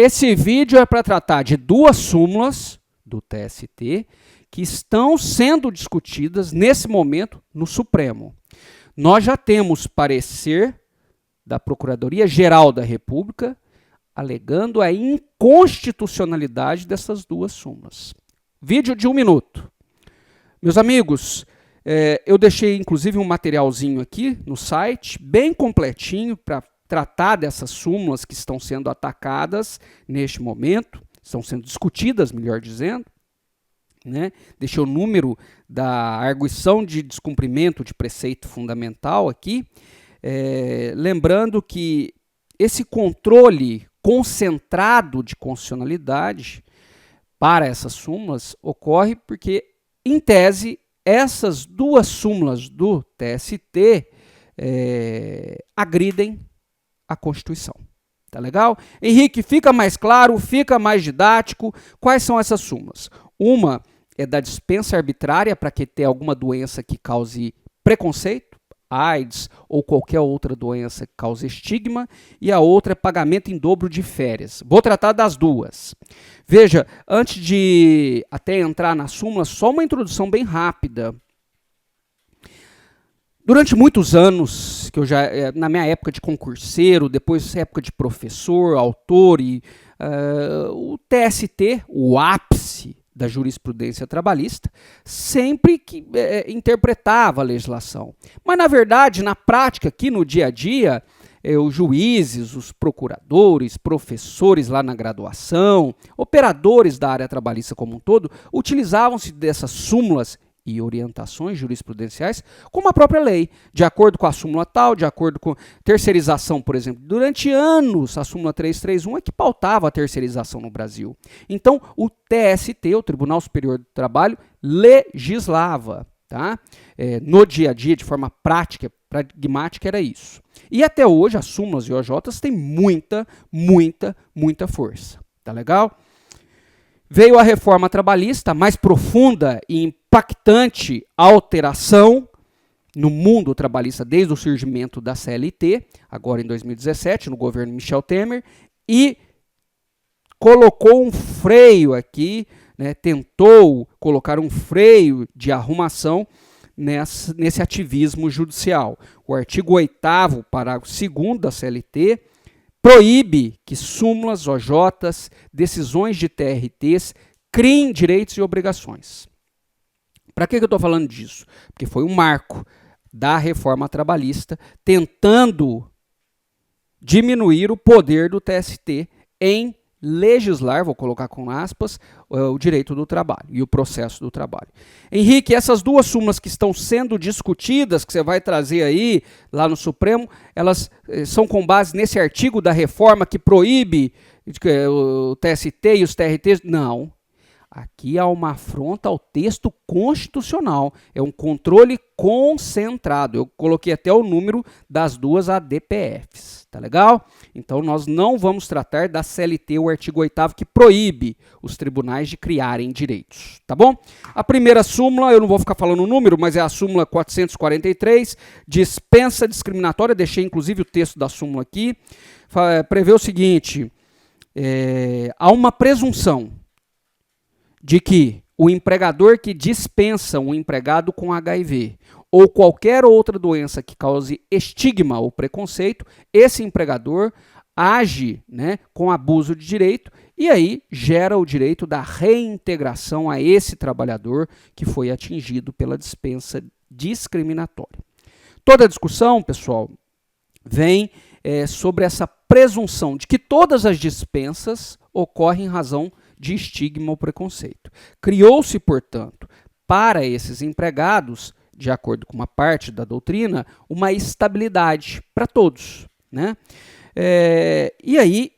Esse vídeo é para tratar de duas súmulas do TST que estão sendo discutidas nesse momento no Supremo. Nós já temos parecer da Procuradoria-Geral da República alegando a inconstitucionalidade dessas duas súmulas. Vídeo de 1 minuto. Meus amigos, eu deixei inclusive um materialzinho aqui no site, bem completinho, para tratar dessas súmulas que estão sendo atacadas neste momento, estão sendo discutidas, melhor dizendo. Né? Deixei o número da arguição de descumprimento de preceito fundamental aqui, lembrando que esse controle concentrado de constitucionalidade para essas súmulas ocorre porque, em tese, essas duas súmulas do TST agridem a Constituição. Tá legal? Henrique, fica mais claro, fica mais didático. Quais são essas súmulas? Uma é da dispensa arbitrária para quem tem alguma doença que cause preconceito, AIDS ou qualquer outra doença que cause estigma, e a outra é pagamento em dobro de férias. Vou tratar das duas. Veja, antes de até entrar na súmula, só uma introdução bem rápida. Durante muitos anos, que eu já na minha época de concurseiro, depois época de professor, autor, o TST, o ápice da jurisprudência trabalhista, sempre que interpretava a legislação. Mas, na verdade, na prática, aqui no dia a dia, os juízes, os procuradores, professores lá na graduação, operadores da área trabalhista como um todo, utilizavam-se dessas súmulas e orientações jurisprudenciais como a própria lei, de acordo com a súmula tal, de acordo com terceirização, por exemplo. Durante anos, a súmula 331 é que pautava a terceirização no Brasil. Então, o TST, o Tribunal Superior do Trabalho, legislava. Tá? No dia a dia, de forma prática, pragmática, era isso. E até hoje, as súmulas e OJs têm muita força. Tá legal? Veio a reforma trabalhista, mais profunda e impactante alteração no mundo trabalhista desde o surgimento da CLT, agora em 2017, no governo Michel Temer, e colocou um freio aqui, né, tentou colocar um freio de arrumação nesse ativismo judicial. O artigo 8º, parágrafo 2º da CLT, proíbe que súmulas, OJs, decisões de TRTs criem direitos e obrigações. Para que eu estou falando disso? Porque foi um marco da reforma trabalhista tentando diminuir o poder do TST em legislar, vou colocar com aspas, o direito do trabalho e o processo do trabalho. Henrique, essas duas súmulas que estão sendo discutidas, que você vai trazer aí lá no Supremo, elas são com base nesse artigo da reforma que proíbe o TST e os TRTs? Não. Aqui há uma afronta ao texto constitucional, é um controle concentrado. Eu coloquei até o número das duas ADPFs, tá legal? Então nós não vamos tratar da CLT, o artigo 8º, que proíbe os tribunais de criarem direitos, tá bom? A primeira súmula, eu não vou ficar falando o número, mas é a súmula 443, dispensa discriminatória, deixei inclusive o texto da súmula aqui, prevê o seguinte, há uma presunção de que o empregador que dispensa um empregado com HIV ou qualquer outra doença que cause estigma ou preconceito, esse empregador age, né, com abuso de direito e aí gera o direito da reintegração a esse trabalhador que foi atingido pela dispensa discriminatória. Toda a discussão, pessoal, vem sobre essa presunção de que todas as dispensas ocorrem em razão de estigma ou preconceito. Criou-se, portanto, para esses empregados, de acordo com uma parte da doutrina, uma estabilidade para todos, né? E aí,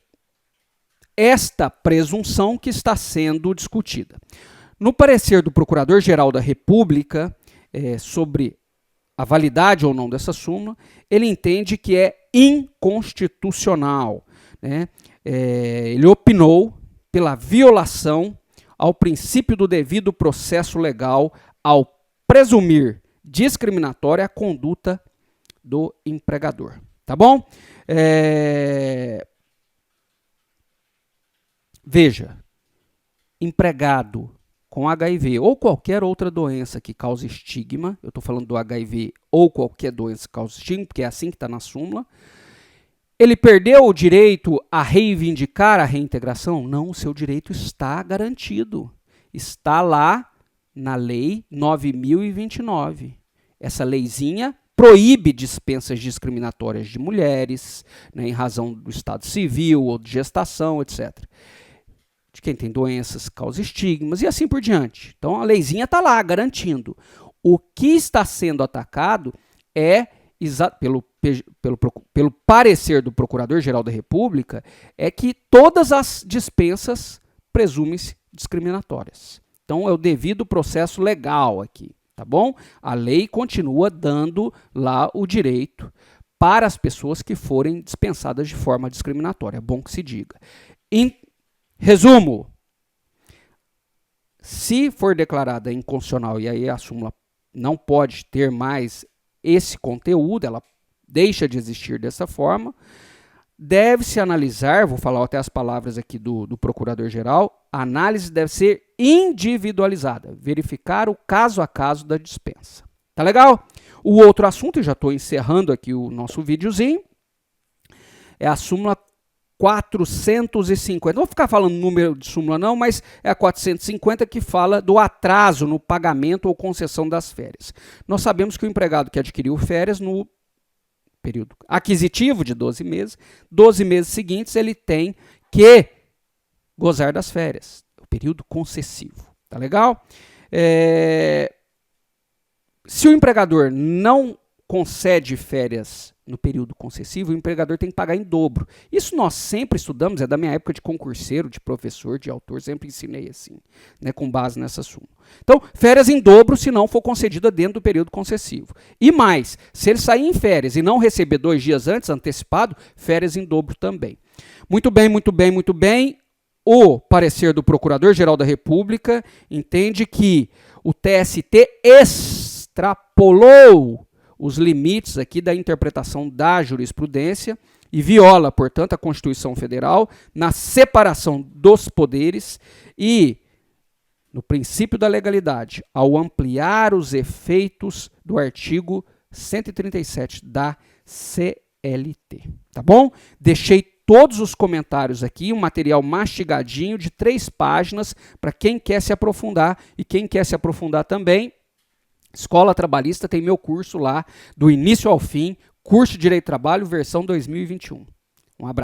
esta presunção que está sendo discutida. No parecer do Procurador-Geral da República, sobre a validade ou não dessa súmula, ele entende que é inconstitucional, né? Ele opinou pela violação ao princípio do devido processo legal ao presumir discriminatória a conduta do empregador. Tá bom? Veja, empregado com HIV ou qualquer outra doença que cause estigma, eu estou falando do HIV ou qualquer doença que cause estigma, porque é assim que está na súmula, ele perdeu o direito a reivindicar a reintegração? Não, o seu direito está garantido. Está lá na Lei 9.029. Essa leizinha proíbe dispensas discriminatórias de mulheres, né, em razão do estado civil ou de gestação, etc. De quem tem doenças, causa estigmas e assim por diante. Então a leizinha está lá, garantindo. O que está sendo atacado é, pelo parecer do Procurador-Geral da República, é que todas as dispensas presumem-se discriminatórias. Então é o devido processo legal aqui, tá bom? A lei continua dando lá o direito para as pessoas que forem dispensadas de forma discriminatória. É bom que se diga. Em resumo, se for declarada inconstitucional e aí a súmula não pode ter mais esse conteúdo, ela deixa de existir dessa forma, deve-se analisar, vou falar até as palavras aqui do Procurador-Geral, a análise deve ser individualizada, verificar o caso a caso da dispensa. Tá legal? O outro assunto, eu já estou encerrando aqui o nosso videozinho, é a súmula 450. Não vou ficar falando número de súmula não, mas é a 450 que fala do atraso no pagamento ou concessão das férias. Nós sabemos que o empregado que adquiriu férias no período aquisitivo de 12 meses seguintes ele tem que gozar das férias. O período concessivo. Tá legal? Se o empregador não concede férias no período concessivo, o empregador tem que pagar em dobro. Isso nós sempre estudamos, é da minha época de concurseiro, de professor, de autor, sempre ensinei assim, né, com base nessa súmula. Então, férias em dobro se não for concedida dentro do período concessivo. E mais, se ele sair em férias e não receber 2 dias antes, antecipado, férias em dobro também. Muito bem, muito bem, muito bem. O parecer do Procurador-Geral da República entende que o TST extrapolou os limites aqui da interpretação da jurisprudência e viola, portanto, a Constituição Federal na separação dos poderes e no princípio da legalidade, ao ampliar os efeitos do artigo 137 da CLT. Tá bom? Deixei todos os comentários aqui, um material mastigadinho de 3 páginas para quem quer se aprofundar e quem quer se aprofundar também. Escola Trabalhista tem meu curso lá, do início ao fim, curso de Direito do Trabalho, versão 2021. Um abraço.